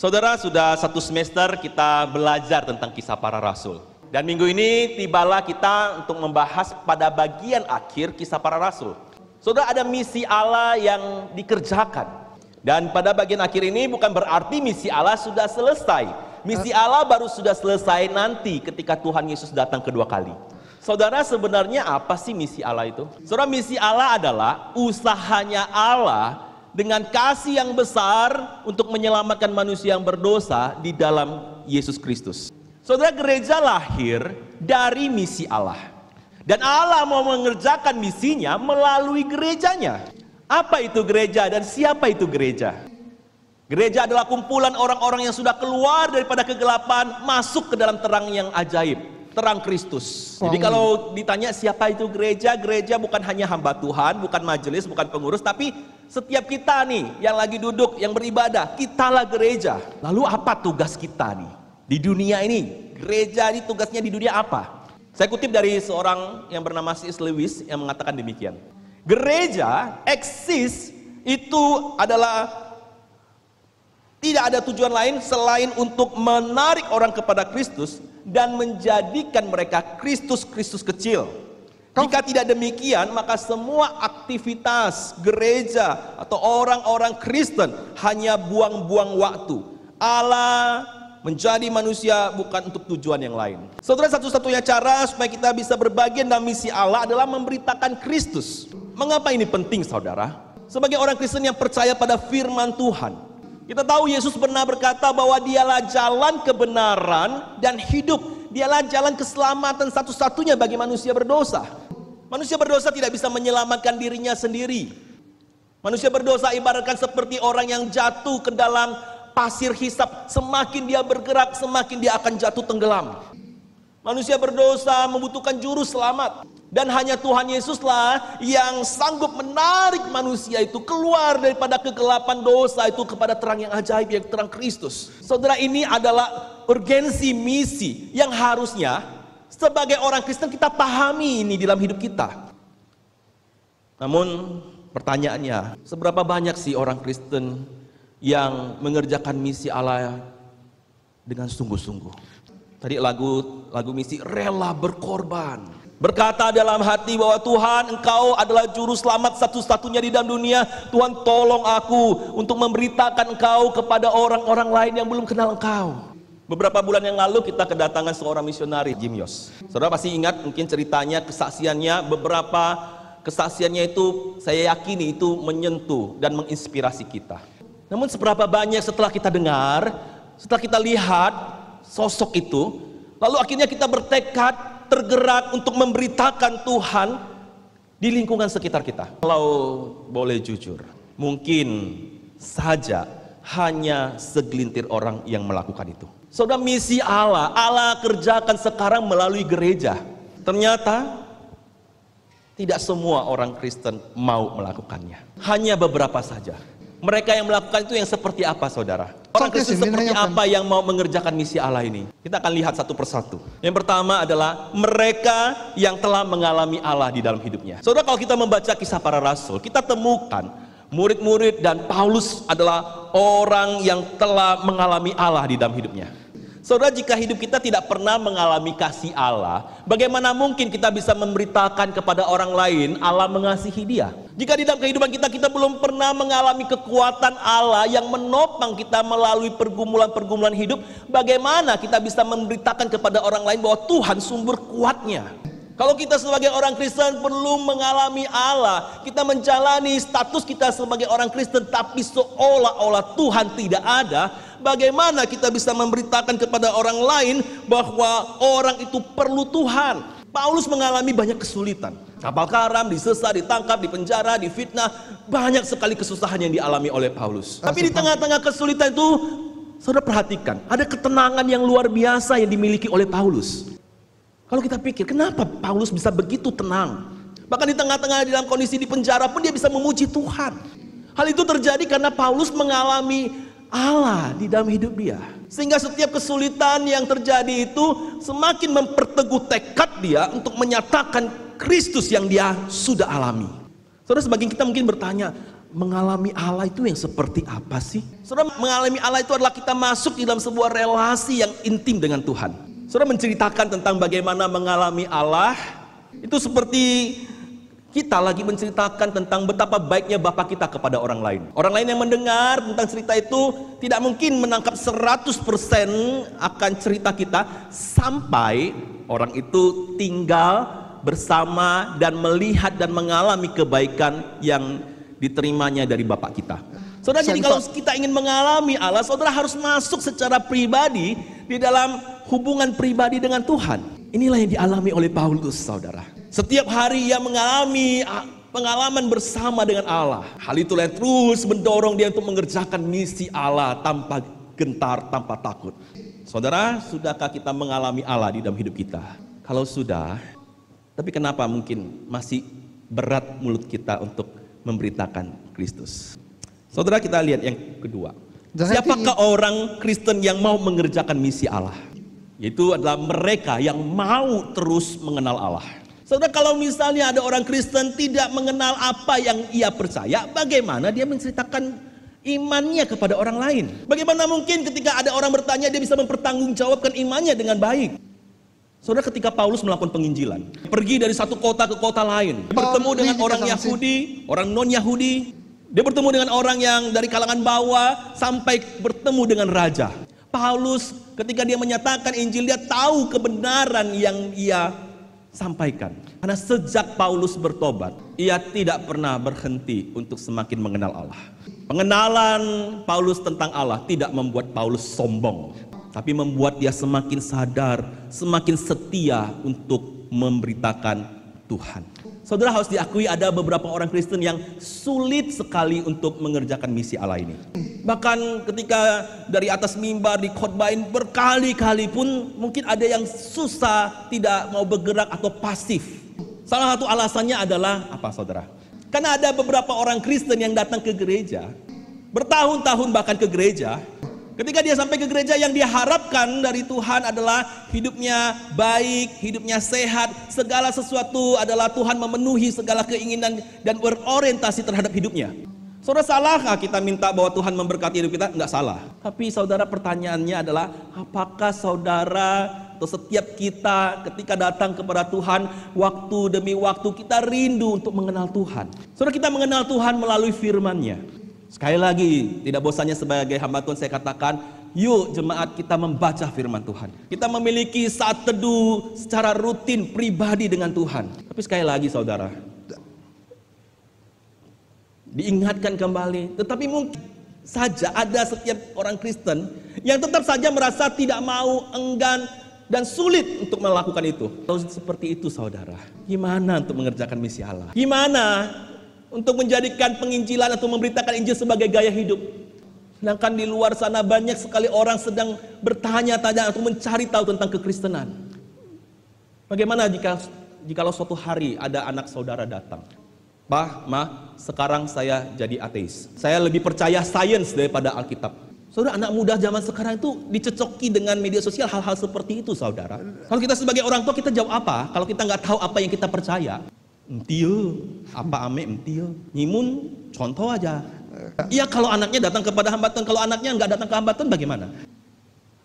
Saudara, sudah 1 semester kita belajar tentang kisah para rasul. Dan minggu ini tibalah kita untuk membahas pada bagian akhir kisah para rasul. Saudara, ada misi Allah yang dikerjakan. Dan pada bagian akhir ini bukan berarti misi Allah sudah selesai. Misi Allah baru sudah selesai nanti ketika Tuhan Yesus datang kedua kali. Saudara, sebenarnya apa sih misi Allah itu? Saudara, misi Allah adalah usahanya Allah dengan kasih yang besar untuk menyelamatkan manusia yang berdosa di dalam Yesus Kristus. Saudara, gereja lahir dari misi Allah. Dan Allah mau mengerjakan misinya melalui gerejanya. Apa itu gereja dan siapa itu gereja? Gereja adalah kumpulan orang-orang yang sudah keluar daripada kegelapan, masuk ke dalam terang yang ajaib, terang Kristus. Jadi kalau ditanya siapa itu gereja, gereja bukan hanya hamba Tuhan, bukan majelis, bukan pengurus, tapi setiap kita nih yang lagi duduk, yang beribadah, kitalah gereja. Lalu apa tugas kita nih di dunia ini? Gereja ini tugasnya di dunia apa? Saya kutip dari seorang yang bernama C.S. Lewis yang mengatakan demikian. Gereja eksis itu adalah tidak ada tujuan lain selain untuk menarik orang kepada Kristus dan menjadikan mereka Kristus-Kristus kecil. Jika tidak demikian, maka semua aktivitas gereja atau orang-orang Kristen hanya buang-buang waktu. Allah menjadi manusia bukan untuk tujuan yang lain. Saudara, satu-satunya cara supaya kita bisa berbagian dalam misi Allah adalah memberitakan Kristus. Mengapa ini penting, saudara? Sebagai orang Kristen yang percaya pada firman Tuhan, kita tahu Yesus pernah berkata bahwa dialah jalan kebenaran dan hidup. Dialah jalan keselamatan satu-satunya bagi manusia berdosa. Manusia berdosa tidak bisa menyelamatkan dirinya sendiri. Manusia berdosa ibaratkan seperti orang yang jatuh ke dalam pasir hisap. Semakin dia bergerak, semakin dia akan jatuh tenggelam. Manusia berdosa membutuhkan juru selamat. Dan hanya Tuhan Yesuslah yang sanggup menarik manusia itu keluar daripada kegelapan dosa itu kepada terang yang ajaib, yang terang Kristus. Saudara, ini adalah urgensi misi yang harusnya sebagai orang Kristen kita pahami ini dalam hidup kita. Namun pertanyaannya, seberapa banyak sih orang Kristen yang mengerjakan misi Allah dengan sungguh-sungguh? Tadi lagu misi, rela berkorban. Berkata dalam hati bahwa Tuhan, Engkau adalah juru selamat satu-satunya di dalam dunia. Tuhan, tolong aku untuk memberitakan Engkau kepada orang-orang lain yang belum kenal Engkau. Beberapa bulan yang lalu kita kedatangan seorang misionari, Jim Yos. Saudara pasti ingat mungkin ceritanya, kesaksiannya. Beberapa kesaksiannya itu saya yakini itu menyentuh dan menginspirasi kita. Namun seberapa banyak setelah kita dengar, setelah kita lihat sosok itu, lalu akhirnya kita bertekad, tergerak untuk memberitakan Tuhan di lingkungan sekitar kita. Kalau boleh jujur, mungkin saja hanya segelintir orang yang melakukan itu. Saudara, misi Allah kerjakan sekarang melalui gereja. Ternyata tidak semua orang Kristen mau melakukannya. Hanya beberapa saja. Mereka yang melakukan itu yang seperti apa, saudara? Orang Kristen seperti apa yang mau mengerjakan misi Allah ini? Kita akan lihat satu persatu. Yang pertama adalah mereka yang telah mengalami Allah di dalam hidupnya. Saudara, kalau kita membaca kisah para rasul, kita temukan murid-murid dan Paulus adalah orang yang telah mengalami Allah di dalam hidupnya. Saudara, jika hidup kita tidak pernah mengalami kasih Allah, bagaimana mungkin kita bisa memberitakan kepada orang lain Allah mengasihi dia? Jika di dalam kehidupan kita belum pernah mengalami kekuatan Allah yang menopang kita melalui pergumulan-pergumulan hidup, bagaimana kita bisa memberitakan kepada orang lain bahwa Tuhan sumber kuatnya? Kalau kita sebagai orang Kristen perlu mengalami Allah, kita menjalani status kita sebagai orang Kristen tapi seolah-olah Tuhan tidak ada, bagaimana kita bisa memberitakan kepada orang lain bahwa orang itu perlu Tuhan? Paulus mengalami banyak kesulitan. Kapal karam, disesat, ditangkap, dipenjara, difitnah. Banyak sekali kesusahan yang dialami oleh Paulus. Tapi di tengah-tengah kesulitan itu, saudara perhatikan, ada ketenangan yang luar biasa yang dimiliki oleh Paulus. Kalau kita pikir, kenapa Paulus bisa begitu tenang? Bahkan di tengah-tengah dalam kondisi di penjara pun dia bisa memuji Tuhan. Hal itu terjadi karena Paulus mengalami Allah di dalam hidup dia. Sehingga setiap kesulitan yang terjadi itu semakin memperteguh tekad dia untuk menyatakan Kristus yang dia sudah alami. Saudara, sebagian kita mungkin bertanya, mengalami Allah itu yang seperti apa sih? Saudara, mengalami Allah itu adalah kita masuk di dalam sebuah relasi yang intim dengan Tuhan. Saudara menceritakan tentang bagaimana mengalami Allah, itu seperti kita lagi menceritakan tentang betapa baiknya Bapa kita kepada orang lain. Orang lain yang mendengar tentang cerita itu tidak mungkin menangkap 100% akan cerita kita sampai orang itu tinggal bersama dan melihat dan mengalami kebaikan yang diterimanya dari Bapak kita. Saudara, jadi kalau kita ingin mengalami Allah, saudara harus masuk secara pribadi di dalam hubungan pribadi dengan Tuhan. Inilah yang dialami oleh Paulus, saudara. Setiap hari ia mengalami pengalaman bersama dengan Allah. Hal itulah yang terus mendorong dia untuk mengerjakan misi Allah tanpa gentar, tanpa takut. Saudara, sudahkah kita mengalami Allah di dalam hidup kita? Kalau sudah, tapi kenapa mungkin masih berat mulut kita untuk memberitakan Kristus? Saudara, kita lihat yang kedua. Siapakah orang Kristen yang mau mengerjakan misi Allah? Yaitu adalah mereka yang mau terus mengenal Allah. Saudara, kalau misalnya ada orang Kristen tidak mengenal apa yang ia percaya, bagaimana dia menceritakan imannya kepada orang lain? Bagaimana mungkin ketika ada orang bertanya dia bisa mempertanggungjawabkan imannya dengan baik? Saudara, ketika Paulus melakukan penginjilan, pergi dari satu kota ke kota lain, bertemu dengan orang Yahudi, orang non-Yahudi, dia bertemu dengan orang yang dari kalangan bawah, sampai bertemu dengan raja. Paulus ketika dia menyatakan Injil, dia tahu kebenaran yang ia sampaikan. Karena sejak Paulus bertobat, ia tidak pernah berhenti untuk semakin mengenal Allah. Pengenalan Paulus tentang Allah tidak membuat Paulus sombong, tapi membuat dia semakin sadar, semakin setia untuk memberitakan Tuhan. Saudara, harus diakui ada beberapa orang Kristen yang sulit sekali untuk mengerjakan misi Allah ini. Bahkan ketika dari atas mimbar dikhotbahin berkali-kali pun mungkin ada yang susah, tidak mau bergerak atau pasif. Salah satu alasannya adalah apa, saudara? Karena ada beberapa orang Kristen yang datang ke gereja, bertahun-tahun bahkan ke gereja. Ketika dia sampai ke gereja, yang dia harapkan dari Tuhan adalah hidupnya baik, hidupnya sehat, segala sesuatu adalah Tuhan memenuhi segala keinginan dan berorientasi terhadap hidupnya. Saudara, salahkah kita minta bahwa Tuhan memberkati hidup kita? Enggak salah. Tapi saudara, pertanyaannya adalah apakah saudara atau setiap kita ketika datang kepada Tuhan, waktu demi waktu kita rindu untuk mengenal Tuhan? Saudara, kita mengenal Tuhan melalui firman-Nya. Sekali lagi, tidak bosannya sebagai hamba Tuhan saya katakan, yuk jemaat kita membaca firman Tuhan. Kita memiliki saat teduh secara rutin pribadi dengan Tuhan. Tapi sekali lagi saudara, diingatkan kembali, tetapi mungkin saja ada setiap orang Kristen yang tetap saja merasa tidak mau, enggan, dan sulit untuk melakukan itu. Kalau seperti itu saudara, gimana untuk mengerjakan misi Allah? Gimana untuk menjadikan penginjilan atau memberitakan Injil sebagai gaya hidup? Sedangkan di luar sana banyak sekali orang sedang bertanya-tanya atau mencari tahu tentang kekristenan. Bagaimana jikalau suatu hari ada anak saudara datang, Pak, Ma, sekarang saya jadi ateis. Saya lebih percaya sains daripada Alkitab. Saudara, anak muda zaman sekarang itu dicecoki dengan media sosial hal-hal seperti itu, saudara. Kalau kita sebagai orang tua, kita jawab apa? Kalau kita nggak tahu apa yang kita percaya, entiu, apa ame entiu, nyimun, contoh aja. Iya, kalau anaknya datang kepada hamba Tuhan, kalau anaknya nggak datang ke hamba Tuhan, bagaimana?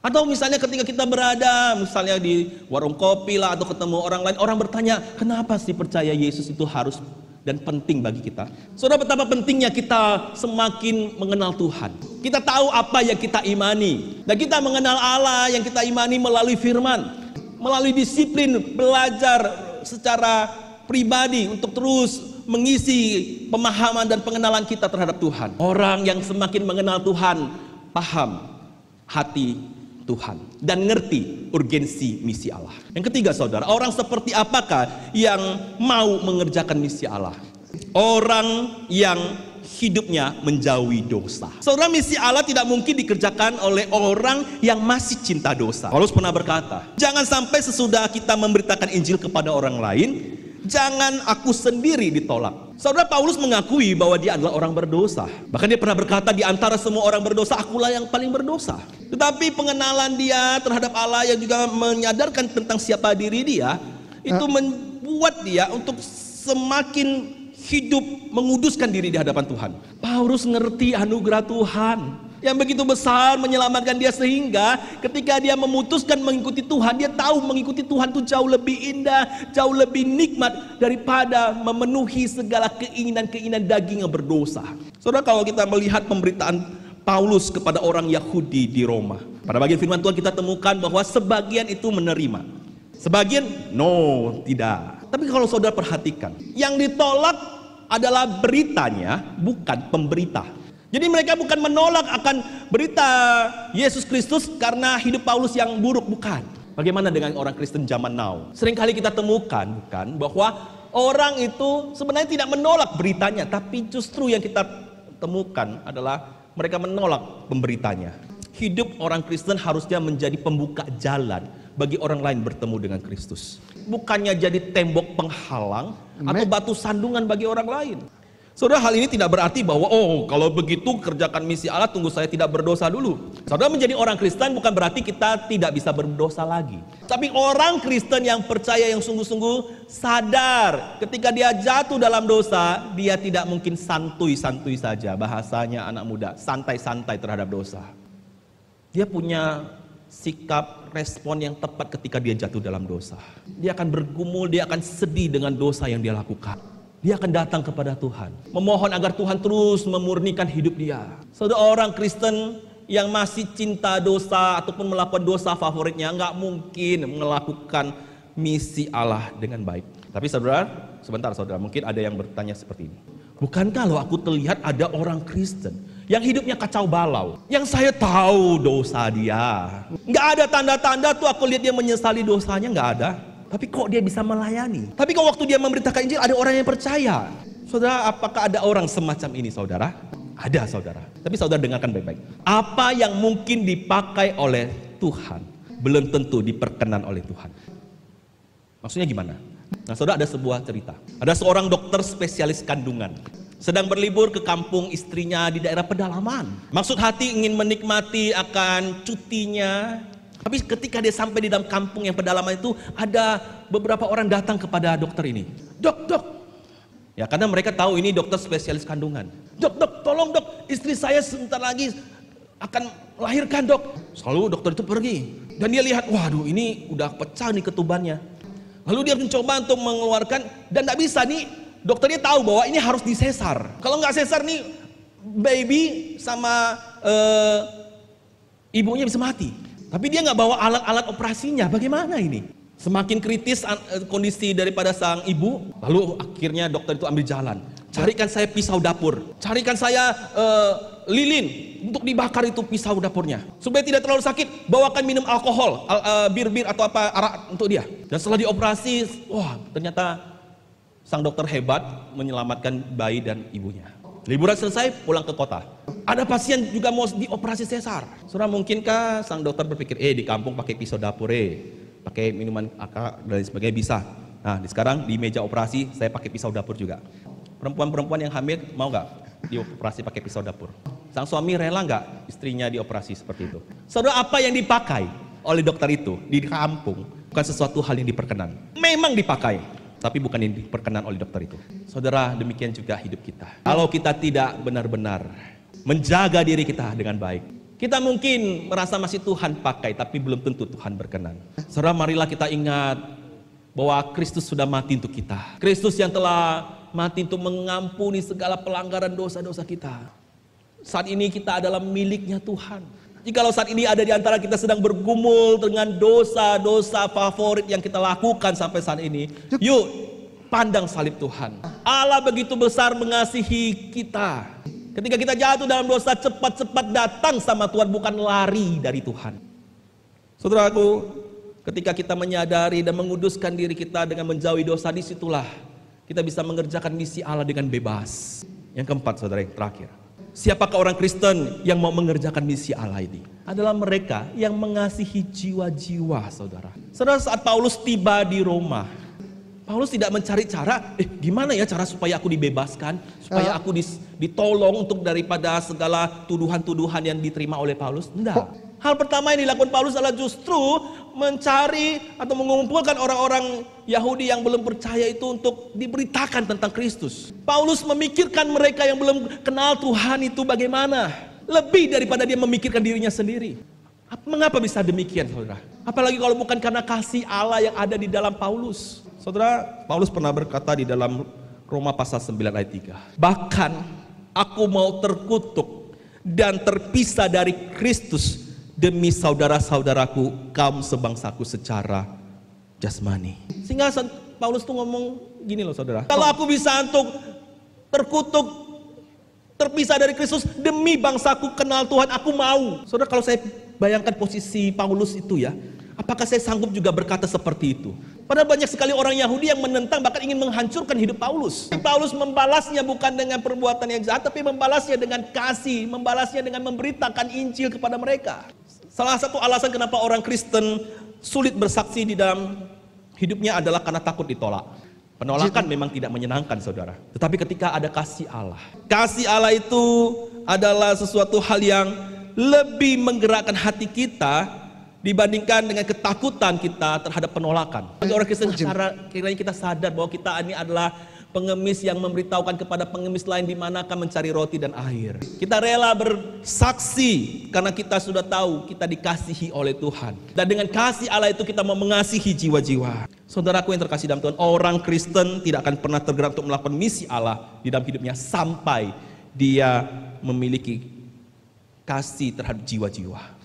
Atau misalnya ketika kita berada, misalnya di warung kopi lah, atau ketemu orang lain, orang bertanya, kenapa sih percaya Yesus itu harus dan penting bagi kita? Saudara, betapa pentingnya kita semakin mengenal Tuhan. Kita tahu apa yang kita imani, dan kita mengenal Allah yang kita imani melalui firman, melalui disiplin belajar secara pribadi untuk terus mengisi pemahaman dan pengenalan kita terhadap Tuhan. Orang yang semakin mengenal Tuhan paham hati Tuhan dan ngerti urgensi misi Allah. Yang ketiga saudara, orang seperti apakah yang mau mengerjakan misi Allah? Orang yang hidupnya menjauhi dosa. Saudara, misi Allah tidak mungkin dikerjakan oleh orang yang masih cinta dosa. Paulus pernah berkata, jangan sampai sesudah kita memberitakan Injil kepada orang lain, jangan aku sendiri ditolak. Saudara, Paulus mengakui bahwa dia adalah orang berdosa. Bahkan dia pernah berkata, di antara semua orang berdosa, akulah yang paling berdosa. Tetapi pengenalan dia terhadap Allah yang juga menyadarkan tentang siapa diri dia, itu membuat dia untuk semakin hidup menguduskan diri di hadapan Tuhan. Paulus ngerti anugerah Tuhan yang begitu besar menyelamatkan dia, sehingga ketika dia memutuskan mengikuti Tuhan, dia tahu mengikuti Tuhan itu jauh lebih indah, jauh lebih nikmat daripada memenuhi segala keinginan-keinginan daging yang berdosa. Saudara, kalau kita melihat pemberitaan Paulus kepada orang Yahudi di Roma, pada bagian firman Tuhan kita temukan bahwa sebagian itu menerima, sebagian tidak. Tapi kalau saudara perhatikan, yang ditolak adalah beritanya, bukan pemberita. Jadi mereka bukan menolak akan berita Yesus Kristus karena hidup Paulus yang buruk, bukan. Bagaimana dengan orang Kristen zaman now? Seringkali kita temukan, bukan, bahwa orang itu sebenarnya tidak menolak beritanya, tapi justru yang kita temukan adalah mereka menolak pemberitanya. Hidup orang Kristen harusnya menjadi pembuka jalan bagi orang lain bertemu dengan Kristus. Bukannya jadi tembok penghalang atau batu sandungan bagi orang lain. Saudara, hal ini tidak berarti bahwa kalau begitu kerjakan misi Allah, tunggu saya tidak berdosa dulu. Saudara, menjadi orang Kristen bukan berarti kita tidak bisa berdosa lagi. Tapi orang Kristen yang percaya, yang sungguh-sungguh sadar ketika dia jatuh dalam dosa, dia tidak mungkin santuy-santuy saja, bahasanya anak muda, santai-santai terhadap dosa. Dia punya sikap respon yang tepat ketika dia jatuh dalam dosa. Dia akan bergumul, dia akan sedih dengan dosa yang dia lakukan. Dia akan datang kepada Tuhan, memohon agar Tuhan terus memurnikan hidup dia. Saudara, orang Kristen yang masih cinta dosa ataupun melakukan dosa favoritnya nggak mungkin melakukan misi Allah dengan baik. Tapi saudara, sebentar saudara, mungkin ada yang bertanya seperti ini. Bukankah kalau aku terlihat ada orang Kristen yang hidupnya kacau balau, yang saya tahu dosa dia, nggak ada tanda-tanda tuh aku lihat dia menyesali dosanya, nggak ada. Tapi kok dia bisa melayani? Tapi kok waktu dia memberitakan Injil ada orang yang percaya? Saudara, apakah ada orang semacam ini saudara? Ada saudara. Tapi saudara dengarkan baik-baik. Apa yang mungkin dipakai oleh Tuhan belum tentu diperkenan oleh Tuhan. Maksudnya gimana? Nah saudara, ada sebuah cerita. Ada seorang dokter spesialis kandungan sedang berlibur ke kampung istrinya di daerah pedalaman. Maksud hati ingin menikmati akan cutinya. Tapi ketika dia sampai di dalam kampung yang pedalaman itu, ada beberapa orang datang kepada dokter ini. Dok. Ya, karena mereka tahu ini dokter spesialis kandungan. Dok, tolong dok, istri saya sebentar lagi akan melahirkan dok. Selalu dokter itu pergi. Dan dia lihat, waduh ini udah pecah nih ketubannya. Lalu dia mencoba untuk mengeluarkan, dan tidak bisa nih, dokternya tahu bahwa ini harus disesar. Kalau nggak sesar nih, baby sama ibunya bisa mati. Tapi dia nggak bawa alat-alat operasinya, bagaimana ini? Semakin kritis kondisi daripada sang ibu, lalu akhirnya dokter itu ambil jalan. Carikan saya pisau dapur, carikan saya lilin untuk dibakar itu pisau dapurnya. Supaya tidak terlalu sakit, bawakan minum alkohol, bir atau apa, arak untuk dia. Dan setelah dioperasi, wah ternyata sang dokter hebat menyelamatkan bayi dan ibunya. Liburan selesai, pulang ke kota. Ada pasien juga mau dioperasi sesar. Saudara, mungkinkah sang dokter berpikir, di kampung pakai pisau dapur, pakai minuman AK dan sebagainya bisa. Nah, sekarang di meja operasi saya pakai pisau dapur juga. Perempuan-perempuan yang hamil mau nggak dioperasi pakai pisau dapur? Sang suami rela nggak istrinya dioperasi seperti itu? Saudara, apa yang dipakai oleh dokter itu di kampung bukan sesuatu hal yang diperkenan. Memang dipakai, tapi bukan yang diperkenan oleh dokter itu. Saudara, demikian juga hidup kita. Kalau kita tidak benar-benar menjaga diri kita dengan baik, kita mungkin merasa masih Tuhan pakai, tapi belum tentu Tuhan berkenan. Saudara, marilah kita ingat bahwa Kristus sudah mati untuk kita. Kristus yang telah mati untuk mengampuni segala pelanggaran dosa-dosa kita. Saat ini kita adalah miliknya Tuhan. Jikalau saat ini ada di antara kita sedang bergumul dengan dosa-dosa favorit yang kita lakukan sampai saat ini, yuk pandang salib Tuhan. Allah begitu besar mengasihi kita. Ketika kita jatuh dalam dosa, cepat-cepat datang sama Tuhan, bukan lari dari Tuhan. Saudaraku, ketika kita menyadari dan menguduskan diri kita dengan menjauhi dosa, disitulah kita bisa mengerjakan misi Allah dengan bebas. Yang keempat, saudara, yang terakhir. Siapakah orang Kristen yang mau mengerjakan misi Allah ini? Adalah mereka yang mengasihi jiwa-jiwa, saudara. Saudara, saat Paulus tiba di Roma, Paulus tidak mencari cara, gimana ya cara supaya aku dibebaskan, supaya aku ditolong untuk daripada segala tuduhan-tuduhan yang diterima oleh Paulus. Enggak. Hal pertama yang dilakukan Paulus adalah justru mencari atau mengumpulkan orang-orang Yahudi yang belum percaya itu untuk diberitakan tentang Kristus. Paulus memikirkan mereka yang belum kenal Tuhan itu bagaimana. Lebih daripada dia memikirkan dirinya sendiri. Mengapa bisa demikian, saudara? Apalagi kalau bukan karena kasih Allah yang ada di dalam Paulus. Saudara, Paulus pernah berkata di dalam Roma pasal 9 ayat 3. Bahkan aku mau terkutuk dan terpisah dari Kristus demi saudara-saudaraku, kaum sebangsaku secara jasmani. Sehingga Paulus tuh ngomong gini loh, saudara. Kalau aku bisa untuk terkutuk, terpisah dari Kristus demi bangsaku kenal Tuhan, aku mau. Saudara, kalau saya bayangkan posisi Paulus itu ya, apakah saya sanggup juga berkata seperti itu? Padahal banyak sekali orang Yahudi yang menentang, bahkan ingin menghancurkan hidup Paulus. Paulus membalasnya bukan dengan perbuatan yang jahat, tapi membalasnya dengan kasih, membalasnya dengan memberitakan Injil kepada mereka. Salah satu alasan kenapa orang Kristen sulit bersaksi di dalam hidupnya adalah karena takut ditolak. Penolakan memang tidak menyenangkan, saudara. Tetapi ketika ada kasih Allah, kasih Allah itu adalah sesuatu hal yang lebih menggerakkan hati kita dibandingkan dengan ketakutan kita terhadap penolakan. Bagi orang Kristen, kiranya kita sadar bahwa kita ini adalah pengemis yang memberitahukan kepada pengemis lain di manakah mencari roti dan air. Kita rela bersaksi karena kita sudah tahu kita dikasihi oleh Tuhan. Dan dengan kasih Allah itu kita mau mengasihi jiwa-jiwa. Saudaraku yang terkasih dalam Tuhan, orang Kristen tidak akan pernah tergerak untuk melakukan misi Allah di dalam hidupnya sampai dia memiliki kasih terhadap jiwa-jiwa.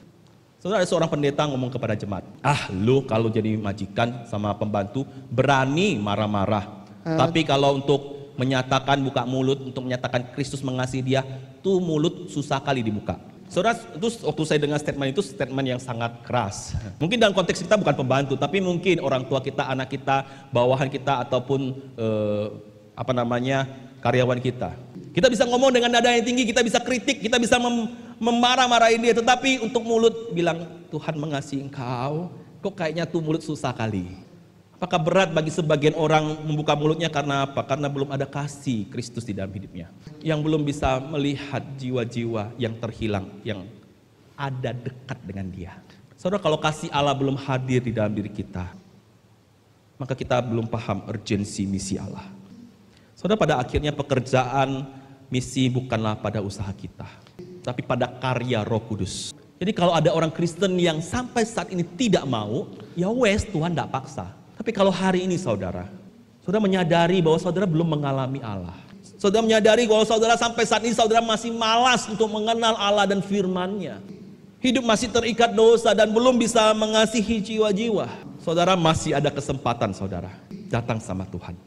Saudara, ada seorang pendeta ngomong kepada jemaat, lu kalau jadi majikan sama pembantu berani marah-marah. Tapi kalau untuk menyatakan buka mulut, untuk menyatakan Kristus mengasihi dia, tuh mulut susah kali dibuka. Saudara, itu waktu saya dengar statement itu statement yang sangat keras. Mungkin dalam konteks kita bukan pembantu, tapi mungkin orang tua kita, anak kita, bawahan kita, ataupun karyawan kita. Kita bisa ngomong dengan nada yang tinggi, kita bisa kritik, kita bisa memarah-marahin dia, tetapi untuk mulut bilang Tuhan mengasihi engkau, kok kayaknya tuh mulut susah kali. Apakah berat bagi sebagian orang membuka mulutnya karena apa? Karena belum ada kasih Kristus di dalam hidupnya. Yang belum bisa melihat jiwa-jiwa yang terhilang, yang ada dekat dengan dia. Saudara, kalau kasih Allah belum hadir di dalam diri kita, maka kita belum paham urgensi misi Allah. Saudara, pada akhirnya pekerjaan misi bukanlah pada usaha kita, tapi pada karya Roh Kudus. Jadi kalau ada orang Kristen yang sampai saat ini tidak mau, ya wes, Tuhan tidak paksa. Tapi kalau hari ini saudara menyadari bahwa saudara belum mengalami Allah. Saudara menyadari bahwa saudara sampai saat ini saudara masih malas untuk mengenal Allah dan firman-Nya. Hidup masih terikat dosa dan belum bisa mengasihi jiwa-jiwa. Saudara masih ada kesempatan saudara datang sama Tuhan.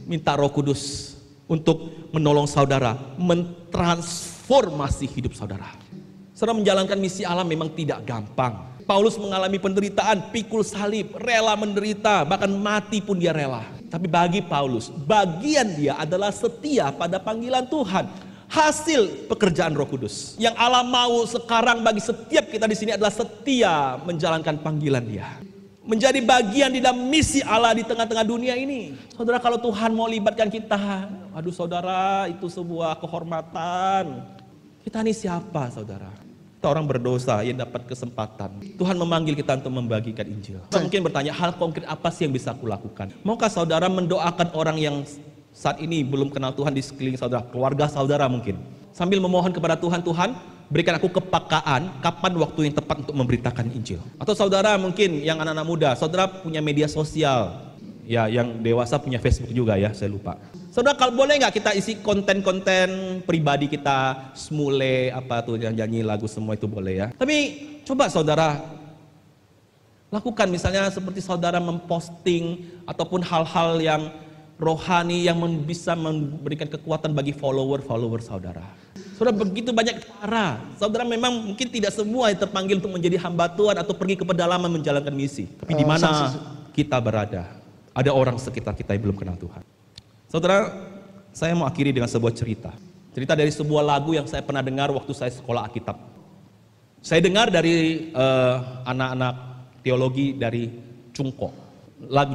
Minta Roh Kudus untuk menolong saudara mentransformasi hidup saudara. Saudara, menjalankan misi Allah memang tidak gampang. Paulus mengalami penderitaan, pikul salib, rela menderita, bahkan mati pun dia rela. Tapi bagi Paulus, bagian dia adalah setia pada panggilan Tuhan. Hasil pekerjaan Roh Kudus. Yang Allah mau sekarang bagi setiap kita di sini adalah setia menjalankan panggilan Dia. Menjadi bagian di dalam misi Allah di tengah-tengah dunia ini. Saudara, kalau Tuhan mau libatkan kita, aduh saudara, itu sebuah kehormatan. Kita ini siapa, saudara? Kita orang berdosa yang dapat kesempatan. Tuhan memanggil kita untuk membagikan Injil. Kita mungkin bertanya, hal konkret apa sih yang bisa aku lakukan? Maukah saudara mendoakan orang yang saat ini belum kenal Tuhan di sekeliling saudara, keluarga saudara mungkin? Sambil memohon kepada Tuhan, Tuhan berikan aku kepekaan kapan waktu yang tepat untuk memberitakan Injil. Atau saudara mungkin yang anak-anak muda, saudara punya media sosial. Ya, yang dewasa punya Facebook juga ya, saya lupa. Saudara, kalau boleh nggak kita isi konten-konten pribadi kita, semule apa tuh yang nyanyi lagu semua itu boleh ya. Tapi coba saudara lakukan misalnya seperti saudara memposting ataupun hal-hal yang rohani yang bisa memberikan kekuatan bagi follower saudara. Saudara, begitu banyak cara. Saudara memang mungkin tidak semua yang terpanggil untuk menjadi hamba Tuhan atau pergi ke pedalaman menjalankan misi. Tapi di mana kita berada, ada orang sekitar kita yang belum kenal Tuhan. Saudara, saya mau akhiri dengan sebuah cerita. Cerita dari sebuah lagu yang saya pernah dengar waktu saya sekolah Alkitab. Saya dengar dari anak-anak teologi dari Cungko.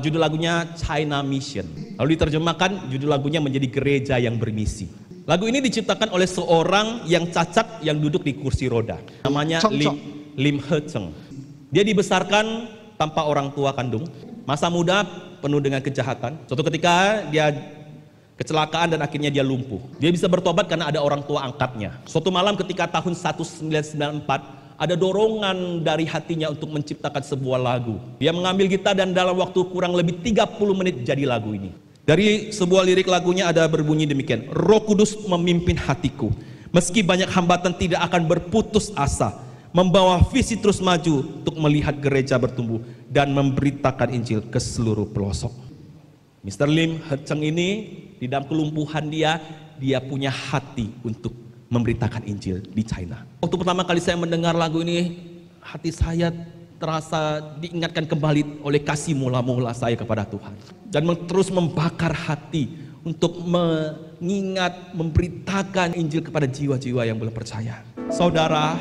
Judul lagunya China Mission. Lalu diterjemahkan judul lagunya menjadi Gereja yang Bermisi. Lagu ini diciptakan oleh seorang yang cacat yang duduk di kursi roda. Namanya Lim He Cheng. Dia dibesarkan tanpa orang tua kandung. Masa muda penuh dengan kejahatan. Suatu ketika dia kecelakaan dan akhirnya dia lumpuh. Dia bisa bertobat karena ada orang tua angkatnya. Suatu malam ketika tahun 1994, ada dorongan dari hatinya untuk menciptakan sebuah lagu. Dia mengambil gitar dan dalam waktu kurang lebih 30 menit jadi lagu ini. Dari sebuah lirik lagunya ada berbunyi demikian. Roh Kudus memimpin hatiku. Meski banyak hambatan tidak akan berputus asa. Membawa visi terus maju untuk melihat gereja bertumbuh dan memberitakan Injil ke seluruh pelosok. Mr. Lim He Cheng ini di dalam kelumpuhan dia punya hati untuk memberitakan Injil di China. Waktu pertama kali saya mendengar lagu ini, hati saya terasa diingatkan kembali oleh kasih mula-mula saya kepada Tuhan. Dan terus membakar hati untuk mengingat, memberitakan Injil kepada jiwa-jiwa yang belum percaya. Saudara,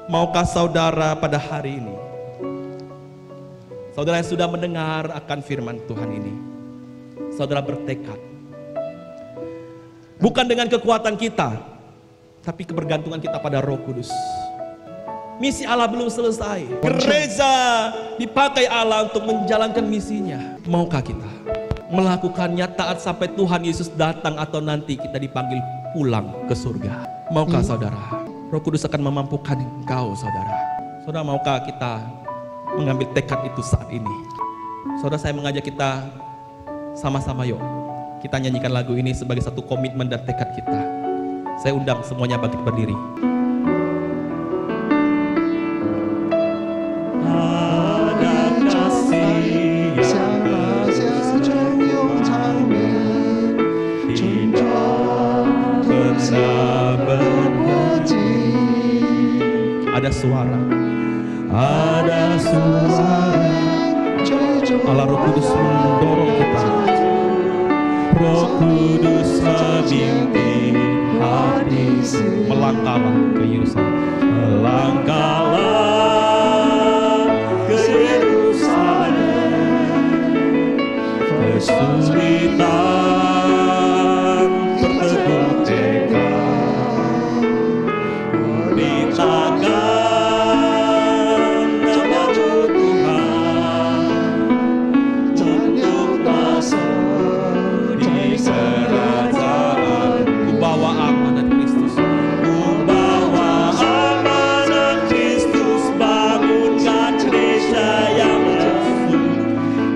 maukah saudara pada hari ini, saudara yang sudah mendengar akan firman Tuhan ini, saudara bertekad, bukan dengan kekuatan kita, tapi kebergantungan kita pada Roh Kudus. Misi Allah belum selesai. Gereja dipakai Allah untuk menjalankan misinya. Maukah kita melakukannya taat sampai Tuhan Yesus datang atau nanti kita dipanggil pulang ke surga? Maukah saudara? Roh Kudus akan memampukan engkau, saudara. Saudara, maukah kita mengambil tekad itu saat ini? Saudara, saya mengajak kita sama-sama yuk. Kita nyanyikan lagu ini sebagai satu komitmen dan tekad kita. Saya undang semuanya bangkit berdiri. Ada kasih yang ada suara Allah Roh Kudus mendorong kita. Roh Kudus memimpin hati. Melangkahlah ke Yerusalem. Melangkahlah ke Yerusalem. Kesulitan berteguh tekad. Beritakan nama Tuhan untuk masuk di kerajaan. Ku bawa amanat Kristus. Ku bawa amanat Kristus, bangunkan gereja yang lesu.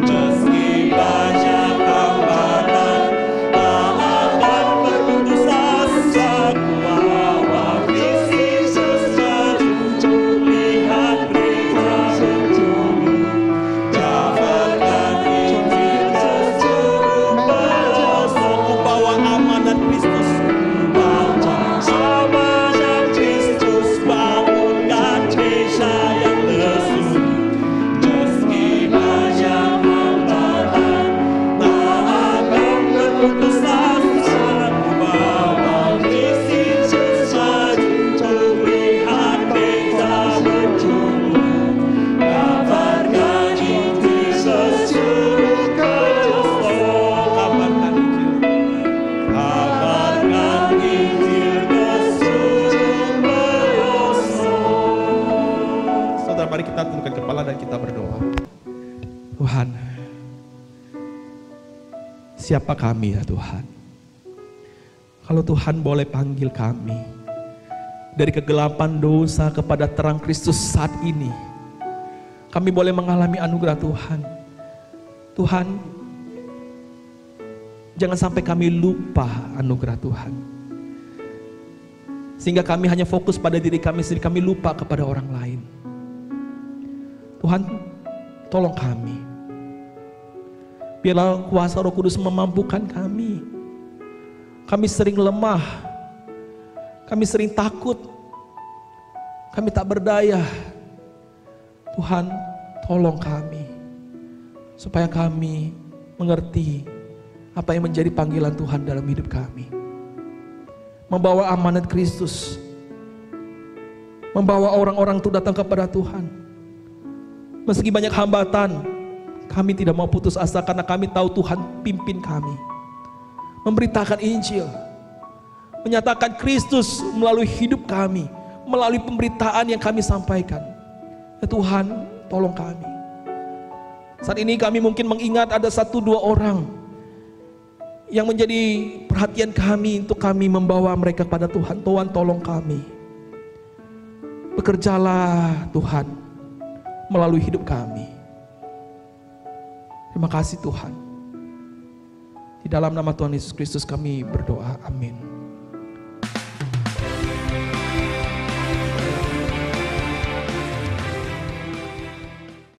Meski banyak hambatan, tak akan berputus asa. Ku bawa visi sesuatu, lihat gereja bertumbuh. Dapatkan Injil ke seluruh pelosok. Ku bawa amanat Kristus. Ku bawa amanat Kristus, bangunkan gereja yang lesu. Meski banyak hambatan, tak akan berputus asa. Ku bawa visi sesuatu, lihat gereja bertumbuh. Kabarkan Injil ke seluruh pelosok. Kabarkan Injil. Kabarkan Injil ke seluruh pelosok. Saudara, mari kita tundukkan kepala dan kita berdoa. Tuhan, siapa kami ya Tuhan? Kalau Tuhan boleh panggil kami dari kegelapan dosa kepada terang Kristus saat ini, kami boleh mengalami anugerah Tuhan. Tuhan, jangan sampai kami lupa anugerah Tuhan, sehingga kami hanya fokus pada diri kami sendiri, kami lupa kepada orang lain. Tuhan, tolong kami. Biarlah kuasa Roh Kudus memampukan kami. Kami sering lemah, kami sering takut, kami tak berdaya. Tuhan, tolong kami, supaya kami mengerti apa yang menjadi panggilan Tuhan dalam hidup kami. Membawa amanat Kristus, membawa orang-orang itu datang kepada Tuhan. Meski banyak hambatan, kami tidak mau putus asa karena kami tahu Tuhan pimpin kami. Memberitakan Injil, menyatakan Kristus melalui hidup kami, melalui pemberitaan yang kami sampaikan. Ya Tuhan, tolong kami. Saat ini kami mungkin mengingat ada 1-2 orang yang menjadi perhatian kami untuk kami membawa mereka kepada Tuhan. Tuhan, tolong kami. Bekerjalah Tuhan melalui hidup kami. Terima kasih Tuhan. Di dalam nama Tuhan Yesus Kristus kami berdoa. Amin.